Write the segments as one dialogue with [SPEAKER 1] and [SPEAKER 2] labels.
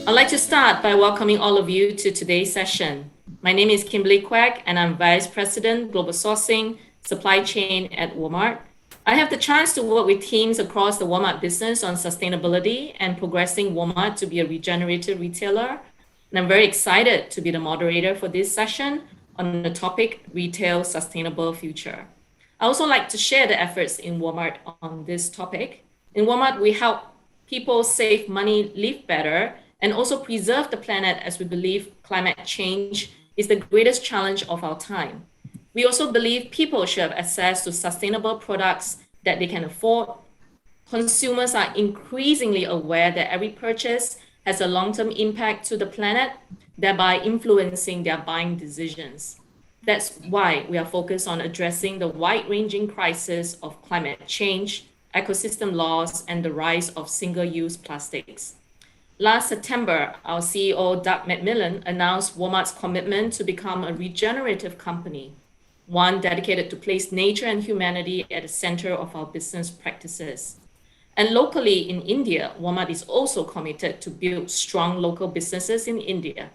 [SPEAKER 1] I'd like to start by welcoming all of you to today's session. My name is Kimberly Quack, and I'm Vice President, Global Sourcing, Supply Chain at Walmart. I have the chance to work with teams across the Walmart business on sustainability and progressing Walmart to be a regenerative retailer. And I'm very excited to be the moderator for this session on the topic Retail Sustainable Future. I also like to share the efforts in Walmart on this topic. In Walmart, we help people save money, live better, and also preserve the planet, as we believe climate change is the greatest challenge of our time. We also believe people should have access to sustainable products that they can afford. Consumers are increasingly aware that every purchase has a long-term impact to the planet, thereby influencing their buying decisions. That's why we are focused on addressing the wide-ranging crisis of climate change, ecosystem loss, and the rise of single-use plastics. Last September, our CEO, Doug McMillon, announced Walmart's commitment to become a regenerative company, one dedicated to place nature and humanity at the center of our business practices. And locally in India, Walmart is also committed to build strong local businesses in India.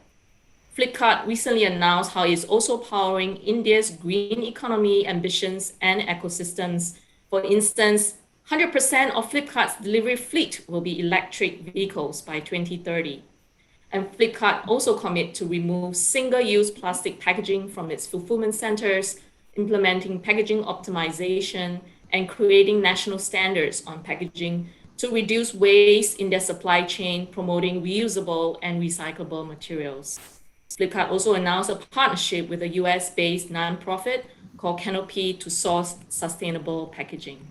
[SPEAKER 1] Flipkart recently announced how it is also powering India's green economy ambitions and ecosystems. For instance, 100% of Flipkart's delivery fleet will be electric vehicles by 2030. And Flipkart also commit to remove single-use plastic packaging from its fulfillment centers, implementing packaging optimization, and creating national standards on packaging to reduce waste in their supply chain, promoting reusable and recyclable materials. Flipkart also announced a partnership with a US-based nonprofit called Canopy to source sustainable packaging.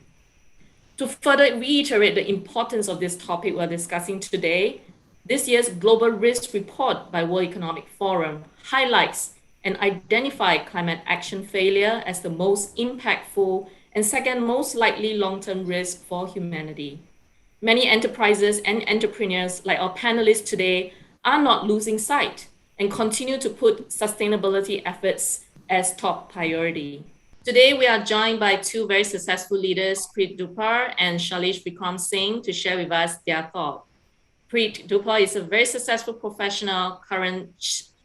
[SPEAKER 1] To further reiterate the importance of this topic we're discussing today, this year's Global Risk Report by World Economic Forum highlights and identifies climate action failure as the most impactful and second most likely long-term risk for humanity. Many enterprises and entrepreneurs, like our panelists today, are not losing sight and continue to put sustainability efforts as top priority. Today, we are joined by two very successful leaders, Preet Dupar and Shailesh Vikram Singh, to share with us their thoughts. Preet Dupar is a very successful professional, current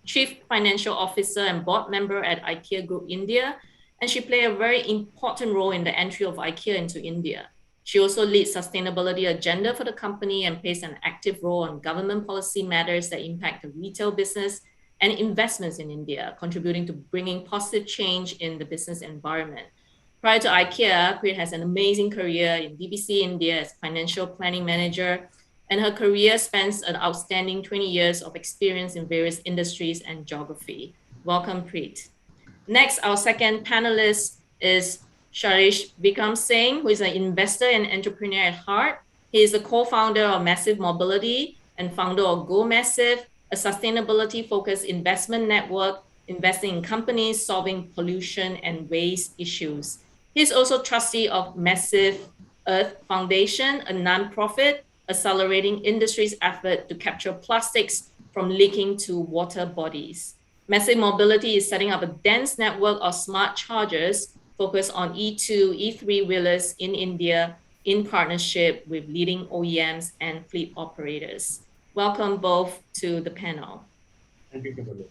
[SPEAKER 1] Chief Financial Officer and board member at IKEA Group India, and she played a very important role in the entry of IKEA into India. She also leads sustainability agenda for the company and plays an active role on government policy matters that impact the retail business and investments in India, contributing to bringing positive change in the business environment. Prior to IKEA, Preet has an amazing career in BBC India as financial planning manager, and her career spans an outstanding 20 years of experience in various industries and geography. Welcome, Preet. Next, our second panelist is Shailesh Vikram Singh, who is an investor and entrepreneur at heart. He is the co-founder of Massive Mobility and founder of Go Massive, a sustainability-focused investment network investing in companies solving pollution and waste issues. He's also trustee of Massive Earth Foundation, a nonprofit accelerating industry's effort to capture plastics from leaking to water bodies. Massive Mobility is setting up a dense network of smart chargers focused on E2, E3 wheelers in India in partnership with leading OEMs and fleet operators. Welcome both to the panel.
[SPEAKER 2] Thank you, Kimberly.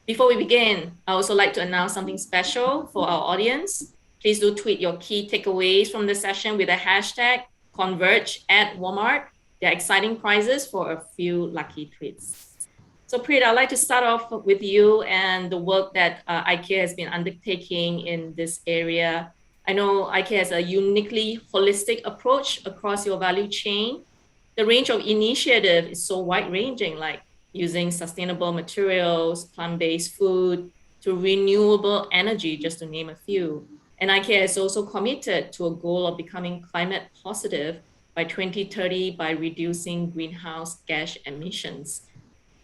[SPEAKER 1] Before we begin, I also like to announce something special for our audience. Please do tweet your key takeaways from the session with the hashtag #Converge@Walmart. There are exciting prizes for a few lucky tweets. So Preet, I'd like to start off with you and the work that IKEA has been undertaking in this area. I know IKEA has a uniquely holistic approach across your value chain. The range of initiative is so wide-ranging, like using sustainable materials, plant-based food, to renewable energy, just to name a few. And IKEA is also committed to a goal of becoming climate positive by 2030 by reducing greenhouse gas emissions.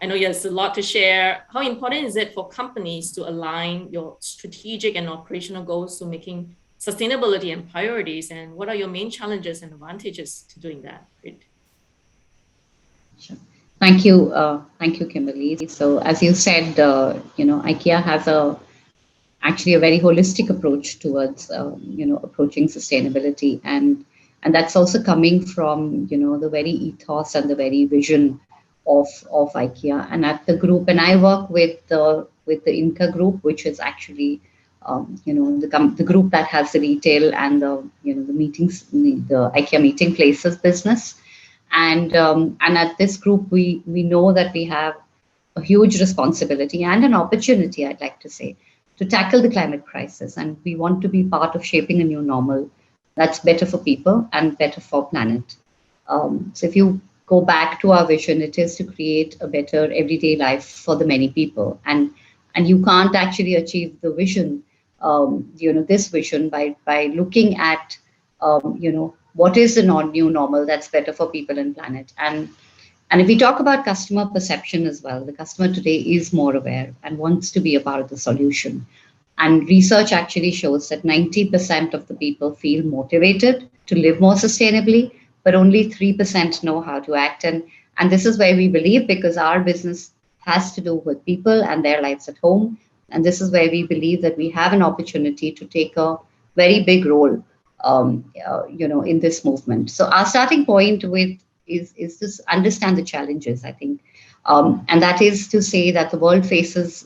[SPEAKER 1] I know there's a lot to share. How important is it for companies to align your strategic and operational goals to making sustainability and priorities? And what are your main challenges and advantages to doing that? Preet?
[SPEAKER 3] Sure. Thank you, Kimberly. So as you said, IKEA has actually a very holistic approach towards approaching sustainability, and that's also coming from the very ethos and the very vision of IKEA. And at the group, and I work with the Inca group, which is actually the group that has the retail and the meetings, the IKEA meeting places business. And at this group, we know that we have a huge responsibility and an opportunity, I'd like to say, to tackle the climate crisis. And we want to be part of shaping a new normal that's better for people and better for planet. So if you go back to our vision, it is to create a better everyday life for the many people. And you can't actually achieve the vision, this vision by looking at, what is the new normal that's better for people and planet. And if we talk about customer perception as well, the customer today is more aware and wants to be a part of the solution. And research actually shows that 90% of the people feel motivated to live more sustainably, but only 3% know how to act. And this is where we believe, because our business has to do with people and their lives at home. And this is where we believe that we have an opportunity to take a very big role, in this movement. So our starting point is to understand the challenges, I think. And that is to say that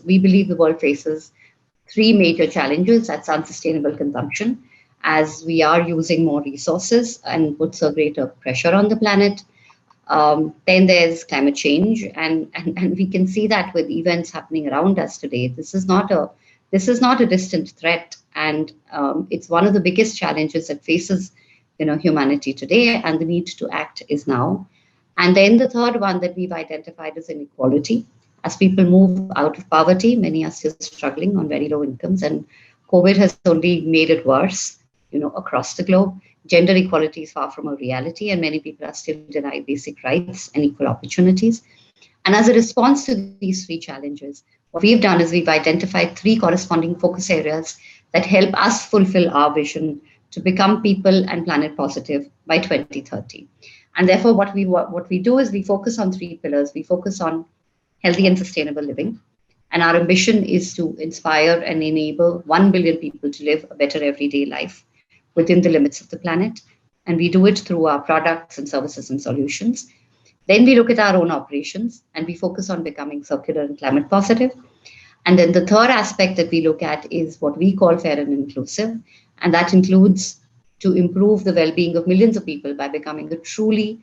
[SPEAKER 3] we believe the world faces three major challenges. That's unsustainable consumption, as we are using more resources and puts a greater pressure on the planet. Then there's climate change, and we can see that with events happening around us today. This is not a distant threat, and it's one of the biggest challenges that faces humanity today, and the need to act is now. And then the third one that we've identified is inequality. As people move out of poverty, many are still struggling on very low incomes, and COVID has only made it worse, across the globe. Gender equality is far from a reality, and many people are still denied basic rights and equal opportunities. And as a response to these three challenges, what we've done is we've identified three corresponding focus areas that help us fulfill our vision to become people and planet positive by 2030. And therefore, what we do is we focus on three pillars. We focus on healthy and sustainable living. And our ambition is to inspire and enable 1 billion people to live a better everyday life within the limits of the planet. And we do it through our products and services and solutions. Then we look at our own operations and we focus on becoming circular and climate positive. And then the third aspect that we look at is what we call fair and inclusive. And that includes to improve the well-being of millions of people by becoming a truly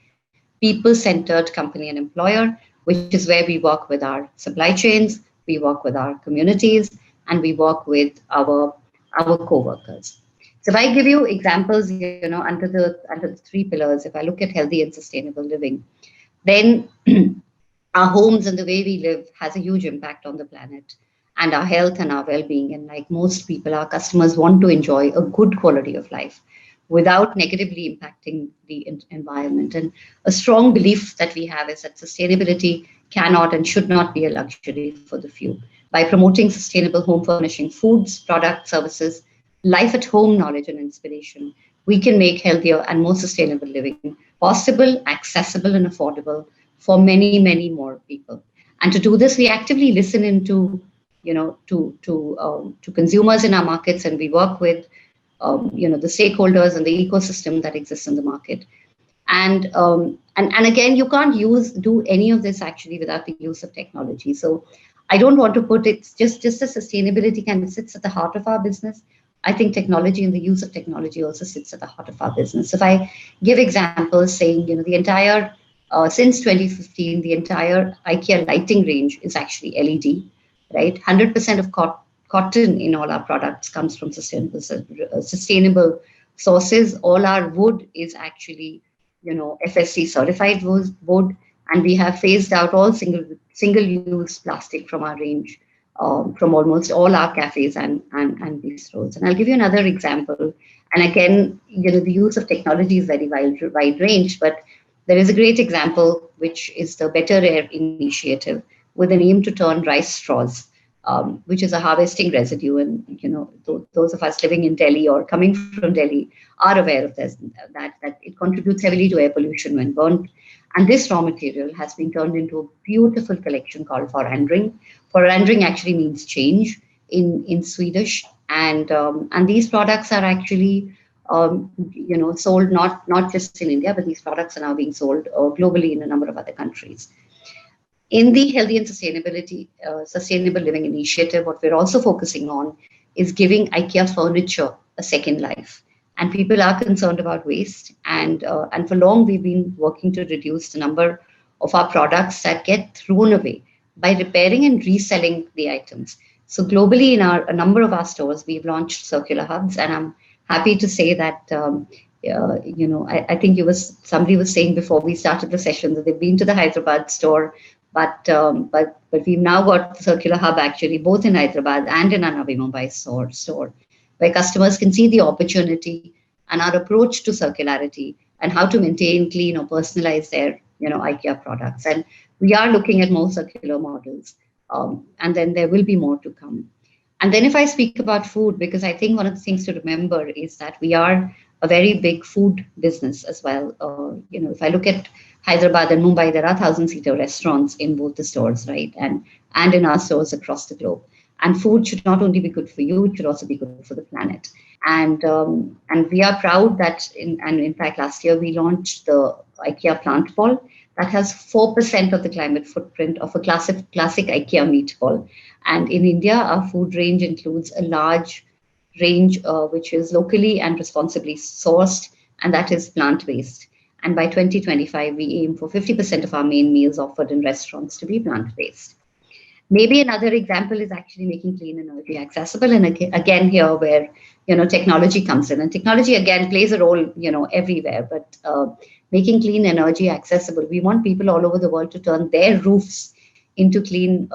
[SPEAKER 3] people-centered company and employer, which is where we work with our supply chains, we work with our communities, and we work with our co-workers. So if I give you examples, under the three pillars, if I look at healthy and sustainable living, then our homes and the way we live has a huge impact on the planet and our health and our well-being. And like most people, our customers want to enjoy a good quality of life without negatively impacting the environment. And a strong belief that we have is that sustainability cannot and should not be a luxury for the few. By promoting sustainable home furnishing foods, products, services, life at home knowledge and inspiration, we can make healthier and more sustainable living possible, accessible, and affordable for many, many more people. And to do this, we actively listen into, to consumers in our markets, and we work with, the stakeholders and the ecosystem that exists in the market. And again, you can't do any of this actually without the use of technology. So I don't want to put it just as sustainability kind of sits at the heart of our business. I think technology and the use of technology also sits at the heart of our business. If I give examples saying, the entire, since 2015, the entire IKEA lighting range is actually LED, right? 100% of cotton in all our products comes from sustainable sources. All our wood is actually, FSC certified wood, and we have phased out all single-use plastic from our range, from almost all our cafes and bistros. And I'll give you another example. And again, the use of technology is very wide range, but there is a great example, which is the Better Air initiative, with an aim to turn rice straws, which is a harvesting residue. And, those of us living in Delhi or coming from Delhi are aware of this, that it contributes heavily to air pollution when burnt. And this raw material has been turned into a beautiful collection called Forandring. Forandring actually means change in Swedish. And these products are actually, sold not just in India, but these products are now being sold globally in a number of other countries. In the healthy and sustainable living initiative, what we're also focusing on is giving IKEA furniture a second life. And people are concerned about waste, and for long we've been working to reduce the number of our products that get thrown away by repairing and reselling the items. So globally, in a number of our stores, we've launched circular hubs, and I'm happy to say that. I think somebody was saying before we started the session that they've been to the Hyderabad store, but we've now got the circular hub actually both in Hyderabad and in our Navi Mumbai store, where customers can see the opportunity and our approach to circularity and how to maintain, clean, or personalize their IKEA products. And we are looking at more circular models, and then there will be more to come. And then if I speak about food, because I think one of the things to remember is that we are a very big food business as well. If I look at Hyderabad and Mumbai, there are 1,000-seater restaurants in both the stores, right? And in our stores across the globe. And food should not only be good for you, it should also be good for the planet. And we are proud that, in fact, last year we launched the IKEA plant ball that has 4% of the climate footprint of a classic IKEA meatball. And in India, our food range includes a large range which is locally and responsibly sourced, and that is plant-based. And by 2025, we aim for 50% of our main meals offered in restaurants to be plant-based. Maybe another example is actually making clean energy accessible. And again, here where technology comes in, and technology again plays a role everywhere. But making clean energy accessible, we want people all over the world to turn their roofs into clean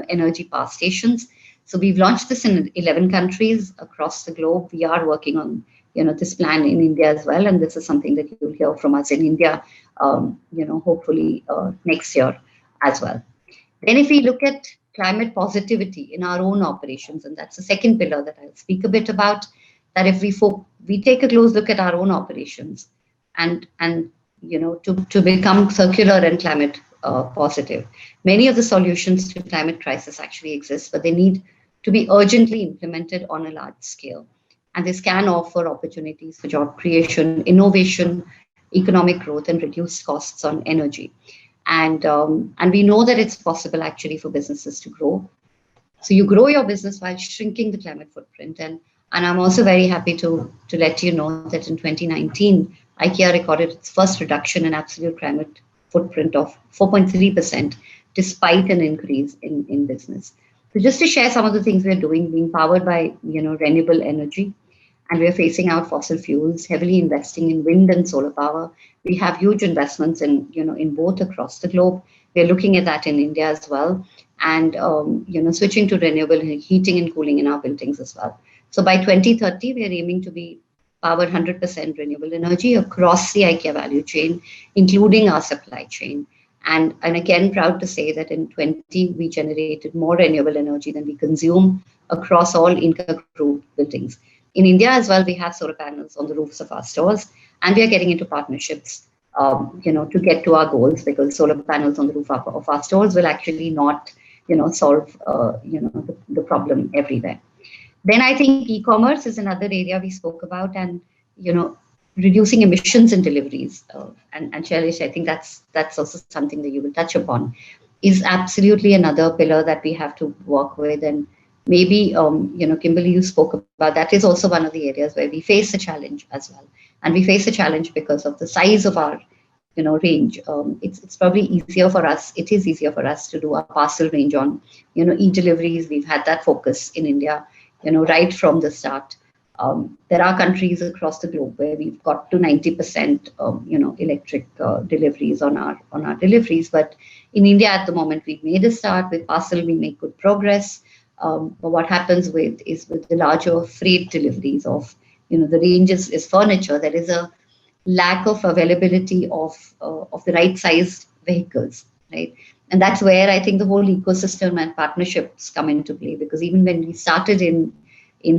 [SPEAKER 3] energy power stations. So we've launched this in 11 countries across the globe. We are working on this plan in India as well, and this is something that you'll hear from us in India, hopefully next year as well. Then if we look at climate positivity in our own operations, and that's the second pillar that I'll speak a bit about, that if we take a close look at our own operations and to become circular and climate positive, many of the solutions to climate crisis actually exist, but they need to be urgently implemented on a large scale. And this can offer opportunities for job creation, innovation, economic growth, and reduced costs on energy. And we know that it's possible actually for businesses to grow. So you grow your business while shrinking the climate footprint. And I'm also very happy to let you know that in 2019, IKEA recorded its first reduction in absolute climate footprint of 4.3%, despite an increase in business. So just to share some of the things we're doing, being powered by renewable energy, and we're phasing out fossil fuels, heavily investing in wind and solar power. We have huge investments in both across the globe. We're looking at that in India as well, and switching to renewable heating and cooling in our buildings as well. So by 2030, we're aiming to be powered 100% renewable energy across the IKEA value chain, including our supply chain. And again, proud to say that in 20, we generated more renewable energy than we consume across all Inca Group buildings. In India as well, we have solar panels on the roofs of our stores, and we are getting into partnerships, to get to our goals, because solar panels on the roof of our stores will actually not, solve, the problem everywhere. Then I think e-commerce is another area we spoke about, and, reducing emissions in deliveries. And Shailesh, I think that's also something that you will touch upon, is absolutely another pillar that we have to work with. And maybe, Kimberly, you spoke about that is also one of the areas where we face a challenge as well. And we face a challenge because of the size of our, range. It's probably easier for us. It is easier for us to do a parcel range on, e-deliveries. We've had that focus in India, right from the start. There are countries across the globe where we've got to 90%, electric deliveries on our deliveries. But in India at the moment, we've made a start with parcel. We make good progress. But what happens with the larger freight deliveries of, the ranges is furniture, there is a lack of availability of the right sized vehicles, right? And that's where I think the whole ecosystem and partnerships come into play, because even when we started in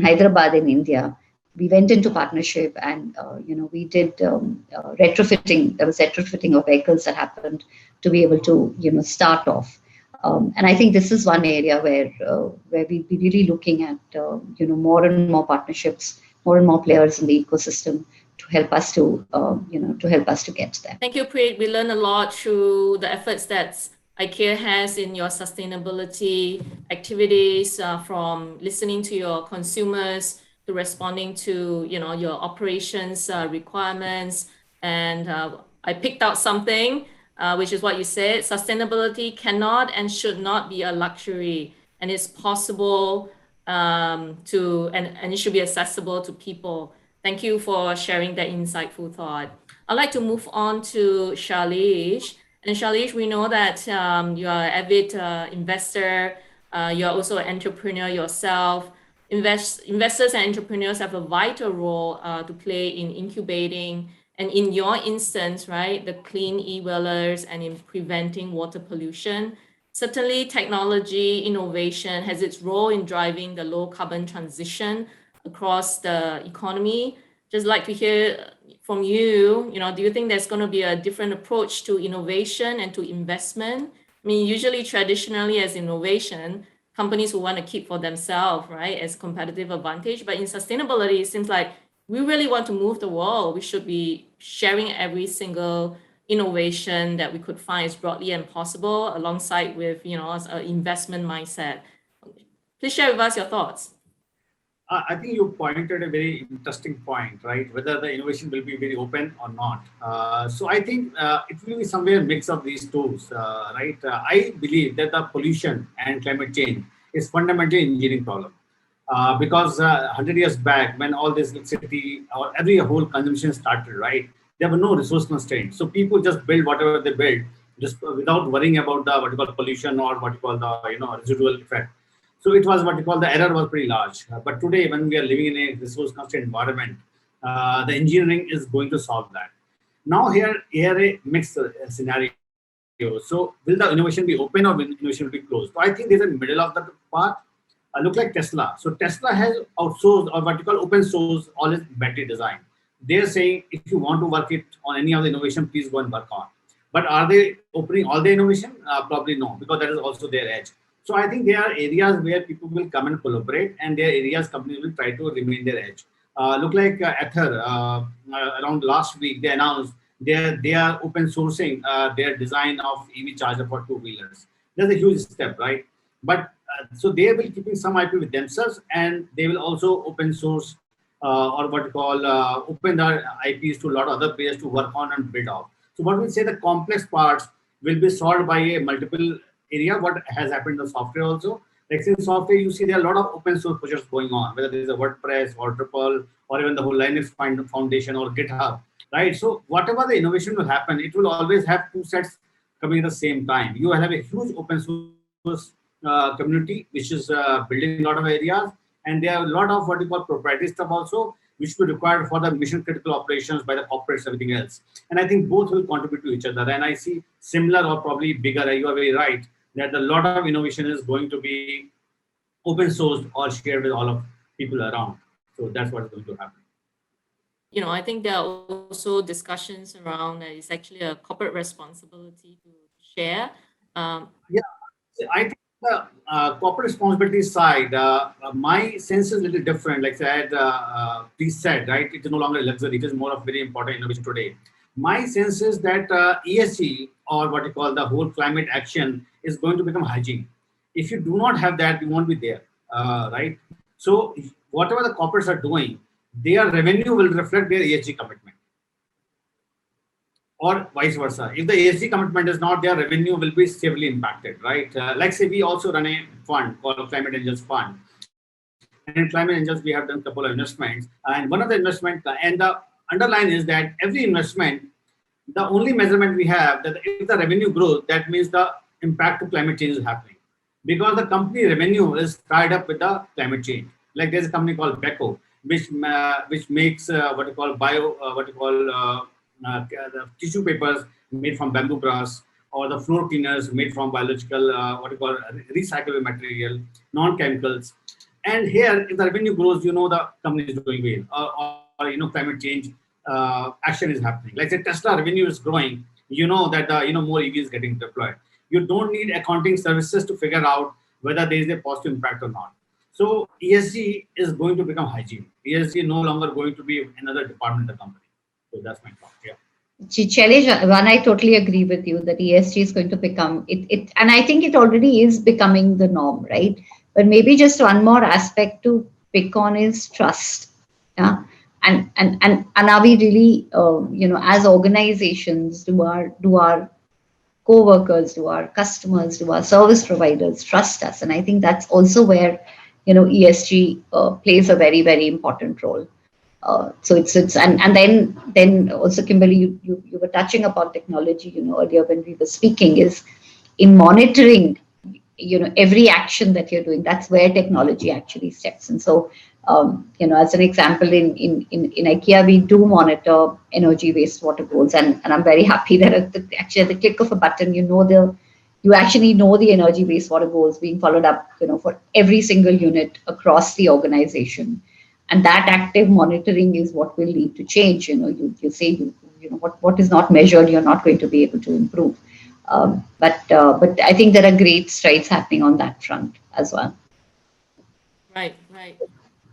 [SPEAKER 3] Hyderabad in India, we went into partnership and, we did retrofitting. There was retrofitting of vehicles that happened to be able to, start off. And I think this is one area where we'll be really looking at, more and more partnerships, more and more players in the ecosystem to help us to get there.
[SPEAKER 1] Thank you, Preet. We learned a lot through the efforts that IKEA has in your sustainability activities, from listening to your consumers to responding to your operations requirements. And I picked out something, which is what you said: sustainability cannot and should not be a luxury, and it's possible and it should be accessible to people. Thank you for sharing that insightful thought. I'd like to move on to Shalish. And Shalish, we know that you are an avid investor. You're also an entrepreneur yourself. Investors and entrepreneurs have a vital role to play in incubating, and in your instance, right, the clean e-wellers and in preventing water pollution. Certainly, technology innovation has its role in driving the low carbon transition across the economy. Just like to hear from you, do you think there's going to be a different approach to innovation and to investment? I mean, usually, traditionally, as innovation, companies will want to keep for themselves, right, as competitive advantage. But in sustainability, it seems like we really want to move the world. We should be sharing every single innovation that we could find as broadly as possible, alongside with an investment mindset. Please share with us your thoughts.
[SPEAKER 2] I think you pointed a very interesting point, right? Whether the innovation will be very open or not. So I think it will be somewhere mix of these tools, right? I believe that the pollution and climate change is fundamentally an engineering problem. Because 100 years back, when all this electricity or every whole consumption started, right, there were no resource constraints. So people just build whatever they build, just without worrying about the what you call pollution or what you call the residual effect. So it was what you call the error was pretty large. But today, when we are living in a resource constrained environment, the engineering is going to solve that. Now here a mixed scenario. So will the innovation be open or will innovation will be closed? So I think there's a middle of the path. Look like Tesla. So Tesla has outsourced or what you call open source all its battery design. They're saying if you want to work it on any of the innovation, please go and work on. But are they opening all the innovation? Probably no, because that is also their edge. So I think there are areas where people will come and collaborate, and there are areas companies will try to remain their edge. Look like Ether, around last week, they announced they are open sourcing their design of EV charger for two-wheelers. That's a huge step, right? But so they will keeping some IP with themselves, and they will also open source or what you call open their IPs to a lot of other players to work on and build off. So what we say the complex parts will be solved by a multiple area. What has happened in the software also, like in software, you see there are a lot of open source projects going on, whether there is a WordPress or Drupal or even the whole Linux Foundation or GitHub, right? So whatever the innovation will happen, it will always have two sets coming at the same time. You will have a huge open source community which is building a lot of areas, and there are a lot of what you call proprietary stuff also, which will be required for the mission critical operations by the corporates, everything else. And I think both will contribute to each other. And I see similar or probably bigger, you are very right, that a lot of innovation is going to be open sourced or shared with all of people around. So that's what's going to happen.
[SPEAKER 1] I think there are also discussions around that it's actually a corporate responsibility to share.
[SPEAKER 2] Yeah, I think the corporate responsibility side, my sense is a little different. Like I had please said, right, it is no longer a luxury, it is more of very important innovation today. My sense is that ESG or what you call the whole climate action is going to become hygiene. If you do not have that, you won't be there, right? So whatever the corporates are doing, their revenue will reflect their ESG commitment, or vice versa. If the ESG commitment is not there, revenue will be severely impacted, right? Like say we also run a fund called Climate Angels Fund. And in Climate Angels, we have done a couple of investments. And one of the investments, and the underline is that every investment, the only measurement we have that if the revenue grows, that means the impact to climate change is happening. Because the company revenue is tied up with the climate change. Like there's a company called Beko, which makes what you call the tissue papers made from bamboo grass, or the floor cleaners made from biological, recyclable material, non-chemicals. And here, if the revenue grows, the company is doing well, or climate change action is happening. Like say Tesla revenue is growing, that more EV is getting deployed. You don't need accounting services to figure out whether there is a positive impact or not. So ESG is going to become hygiene. ESG no longer going to be another department of the company. So that's my thought. Yeah.
[SPEAKER 3] Shailesh, one, I totally agree with you that ESG is going to become it, and I think it already is becoming the norm, right? But maybe just one more aspect to pick on is trust. Yeah, and are we really, as organizations, do our co-workers, do our customers, do our service providers trust us? And I think that's also where, ESG plays a very, very important role. So it's and then also, Kimberly, you were touching upon technology, earlier when we were speaking, is in monitoring, every action that you're doing. That's where technology actually steps in. So as an example, in IKEA, we do monitor energy wastewater goals, and I'm very happy that actually at the click of a button, you actually know the energy wastewater goals being followed up, for every single unit across the organization. And that active monitoring is what will lead to change. You say, what is not measured, you're not going to be able to improve. But I think there are great strides happening on that front as well.
[SPEAKER 1] Right, right.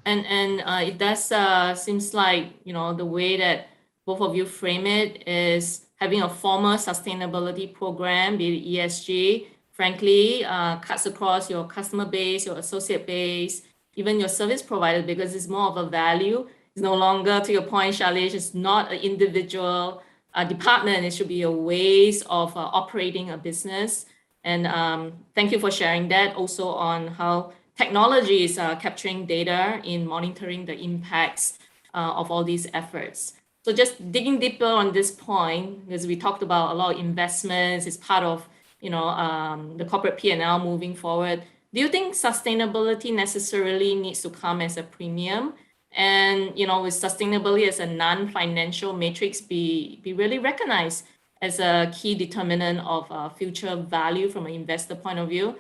[SPEAKER 1] And it does seems like, the way that both of you frame it is having a formal sustainability program, be it ESG, frankly, cuts across your customer base, your associate base, even your service provider, because it's more of a value. It's no longer, to your point, Shailesh, it's not an individual department. It should be a ways of operating a business. And thank you for sharing that also on how technology is capturing data in monitoring the impacts of all these efforts. So just digging deeper on this point, because we talked about a lot of investments, it's part of the corporate P&L moving forward. Do you think sustainability necessarily needs to come as a premium? And with sustainability as a non-financial matrix be really recognized as a key determinant of future value from an investor point of view?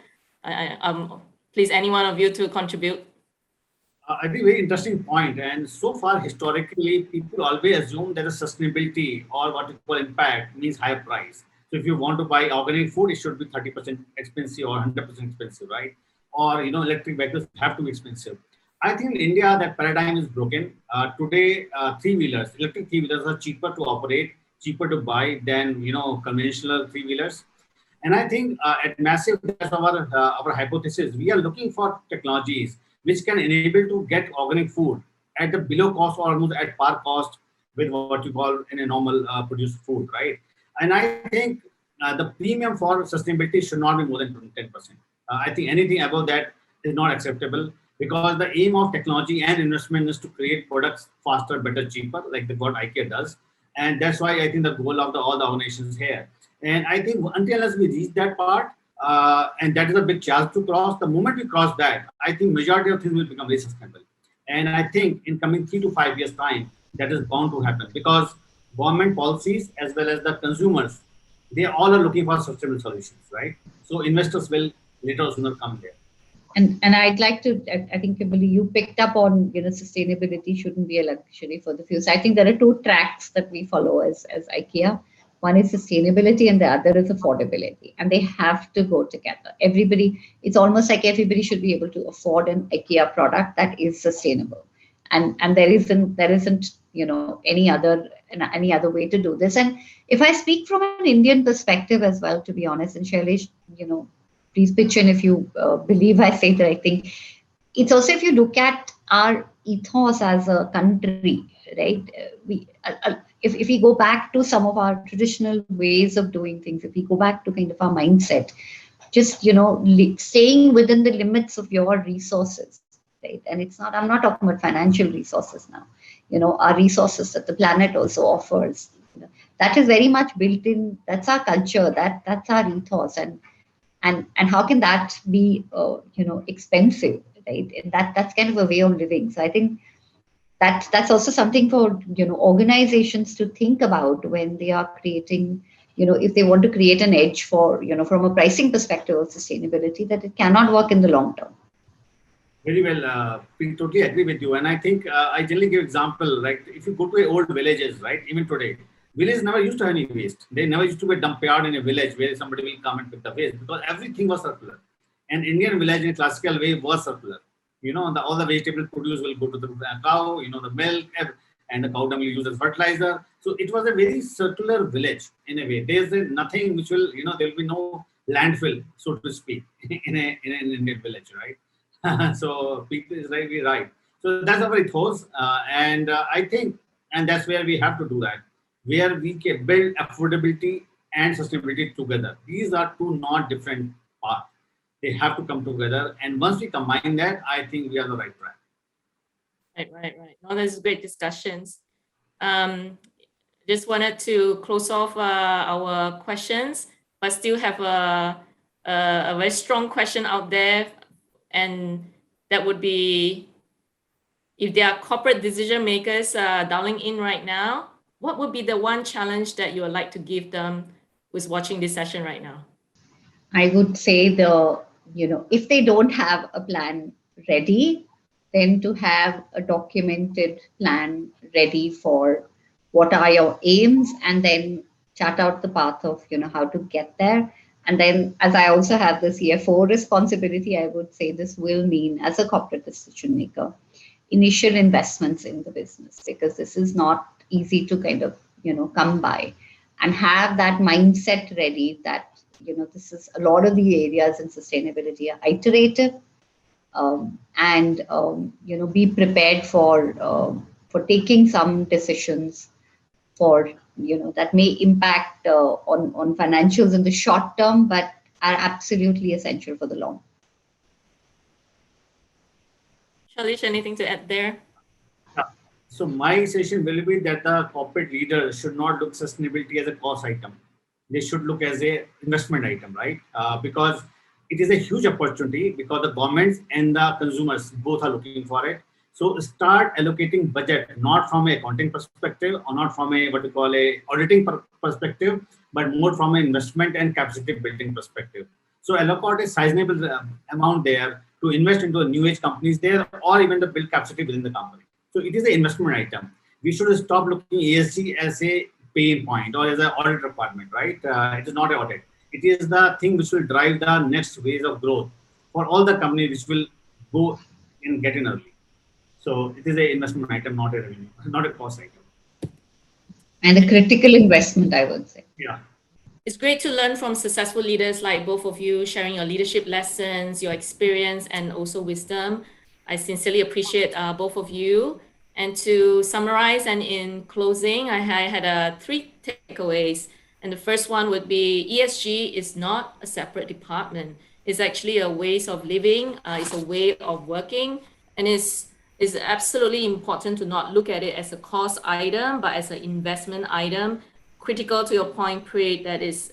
[SPEAKER 1] Please, any one of you to contribute.
[SPEAKER 2] I think very interesting point. And so far, historically, people always assume that a sustainability or what you call impact means higher price. So if you want to buy organic food, it should be 30% expensive or 100% expensive, right? Or electric vehicles have to be expensive. I think in India that paradigm is broken. Today, electric three-wheelers are cheaper to operate, cheaper to buy than conventional three-wheelers. And I think at Massive, that's our hypothesis. We are looking for technologies which can enable to get organic food at the below cost or almost at par cost with what you call in a normal produced food, right? And I think the premium for sustainability should not be more than 10%. I think anything above that is not acceptable, because the aim of technology and investment is to create products faster, better, cheaper, like what IKEA does. And that's why I think the goal of all the organizations here. And I think until as we reach that part, and that is a big challenge to cross, the moment we cross that, I think majority of things will become very sustainable. And I think in coming 3 to 5 years time, that is bound to happen, because government policies as well as the consumers, they all are looking for sustainable solutions, right? So investors will later or sooner come there.
[SPEAKER 3] And I'd like to, I think, Kimberly, you picked up on, sustainability shouldn't be a luxury for the few. So I think there are two tracks that we follow as IKEA. One is sustainability and the other is affordability. And they have to go together. It's almost like everybody should be able to afford an IKEA product that is sustainable. And there isn't any other way to do this. And if I speak from an Indian perspective as well, to be honest, and Shailesh, please pitch in if you believe I say the right thing. It's also, if you look at our ethos as a country, right? If we go back to some of our traditional ways of doing things, if we go back to kind of our mindset, just staying within the limits of your resources, right? And I'm not talking about financial resources now. Our resources that the planet also offers. That is very much built in. That's our culture. That's our ethos. And how can that be expensive, right? And that's kind of a way of living. So I think that's also something for organizations to think about when they are creating, if they want to create an edge for from a pricing perspective of sustainability, that it cannot work in the long term.
[SPEAKER 2] Very well, we totally agree with you. And I think I generally give example, like if you go to old villages, right, even today, villages never used to have any waste. They never used to be a dump yard in a village where somebody will come and pick the waste, because everything was circular. And Indian village in a classical way was circular. All the vegetable produce will go to the cow, the milk. and the cow dung will use as fertilizer. So it was a very circular village in a way. There's nothing which will, there will be no landfill, so to speak, in an Indian village, right? So people is right. So that's our ethos, and I think, and that's where we have to do that, where we can build affordability and sustainability together. These are two not different paths. They have to come together, and once we combine that, I think we are on the right track.
[SPEAKER 1] Right. No, this is great discussions. Just wanted to close off our questions, but still have a very strong question out there, and that would be, if there are corporate decision makers dialing in right now, what would be the one challenge that you would like to give them who's watching this session right now?
[SPEAKER 3] I would say if they don't have a plan ready, then to have a documented plan ready for what are your aims, and then chart out the path of, how to get there. And then, as I also have the CFO responsibility, I would say this will mean, as a corporate decision maker, initial investments in the business, because this is not easy to kind of, come by, and have that mindset ready that, this is a lot of the areas in sustainability are iterative, and be prepared for taking some decisions for, that may impact on financials in the short term, but are absolutely essential for the long.
[SPEAKER 1] Shailesh, anything to add there?
[SPEAKER 2] So my session will be that the corporate leaders should not look sustainability as a cost item. They should look as a investment item, right? Because it is a huge opportunity, because the governments and the consumers both are looking for it. So start allocating budget, not from a accounting perspective, or not from a auditing perspective, but more from an investment and capacity building perspective. So allocate a sizable amount there to invest into the new age companies there, or even to build capacity within the company. So it is an investment item. We should stop looking ESG as a pain point or as an audit requirement, right? It is not an audit. It is the thing which will drive the next phase of growth for all the companies which will go and get in early. So it is an investment item, not a revenue, not a cost item.
[SPEAKER 3] And a critical investment, I would say.
[SPEAKER 2] Yeah.
[SPEAKER 1] It's great to learn from successful leaders like both of you, sharing your leadership lessons, your experience, and also wisdom. I sincerely appreciate both of you. And to summarize and in closing, I had 3 takeaways. And the first one would be ESG is not a separate department. It's actually a ways of living. It's a way of working. And it's absolutely important to not look at it as a cost item, but as an investment item. Critical to your point, Preet, that is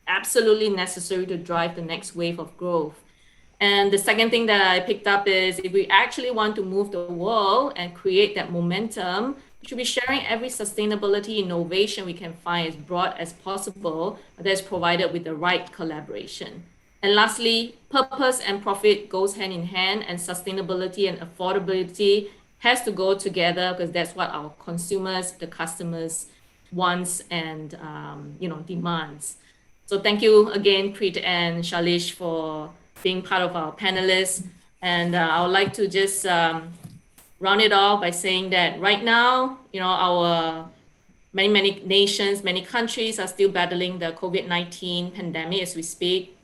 [SPEAKER 1] absolutely necessary to drive the next wave of growth. And the second thing that I picked up is, if we actually want to move the world and create that momentum, we should be sharing every sustainability innovation we can find as broad as possible, that is provided with the right collaboration. And lastly, purpose and profit goes hand in hand, and sustainability and affordability has to go together, because that's what our consumers, the customers, wants and demands. So thank you again, Preet and Shailesh, for being part of our panelists. And I would like to just round it off by saying that right now, our many nations, many countries are still battling the COVID-19 pandemic as we speak.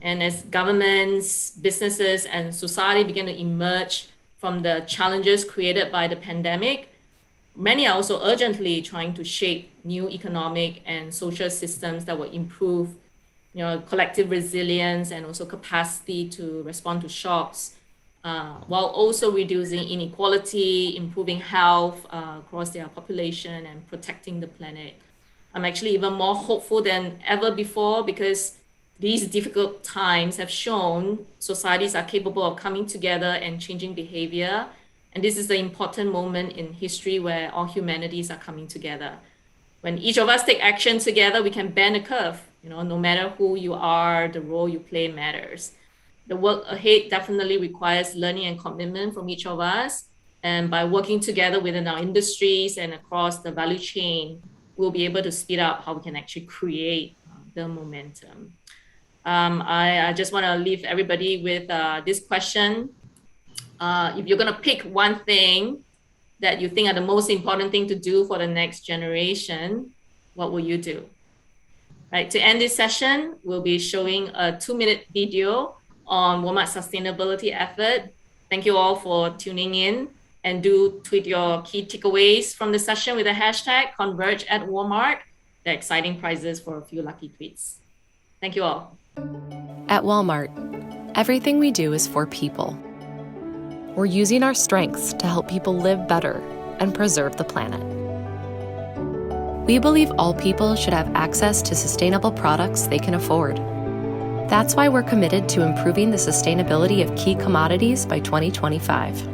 [SPEAKER 1] And as governments, businesses, and society begin to emerge from the challenges created by the pandemic, many are also urgently trying to shape new economic and social systems that will improve, collective resilience and also capacity to respond to shocks, while also reducing inequality, improving health across their population, and protecting the planet. I'm actually even more hopeful than ever before, because these difficult times have shown societies are capable of coming together and changing behavior. And this is the important moment in history where all humanities are coming together. When each of us take action together, we can bend the curve. No matter who you are, the role you play matters. The work ahead definitely requires learning and commitment from each of us. And by working together within our industries and across the value chain, we'll be able to speed up how we can actually create the momentum. I just want to leave everybody with this question. If you're going to pick one thing that you think are the most important thing to do for the next generation, what will you do? Right, to end this session, we'll be showing a 2-minute video on Walmart's sustainability effort. Thank you all for tuning in, and do tweet your key takeaways from the session with the hashtag #ConvergeAtWalmart. They're exciting prizes for a few lucky tweets. Thank you all.
[SPEAKER 4] At Walmart, everything we do is for people. We're using our strengths to help people live better and preserve the planet. We believe all people should have access to sustainable products they can afford. That's why we're committed to improving the sustainability of key commodities by 2025.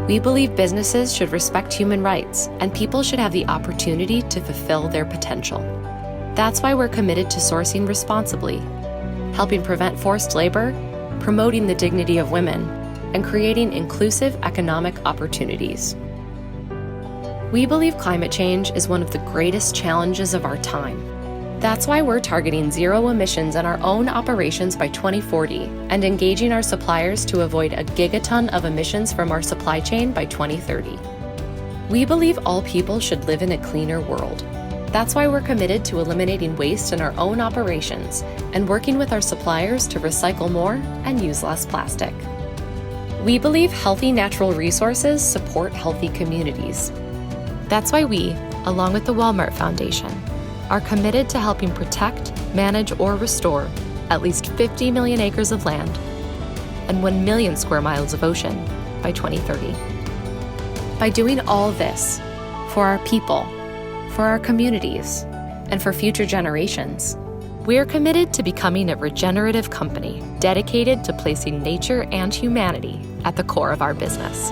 [SPEAKER 4] We believe businesses should respect human rights and people should have the opportunity to fulfill their potential. That's why we're committed to sourcing responsibly, helping prevent forced labor, promoting the dignity of women, and creating inclusive economic opportunities. We believe climate change is one of the greatest challenges of our time. That's why we're targeting zero emissions in our own operations by 2040 and engaging our suppliers to avoid a gigaton of emissions from our supply chain by 2030. We believe all people should live in a cleaner world. That's why we're committed to eliminating waste in our own operations and working with our suppliers to recycle more and use less plastic. We believe healthy natural resources support healthy communities. That's why we, along with the Walmart Foundation, are committed to helping protect, manage, or restore at least 50 million acres of land and 1 million square miles of ocean by 2030. By doing all this for our people, for our communities, and for future generations, we are committed to becoming a regenerative company dedicated to placing nature and humanity at the core of our business.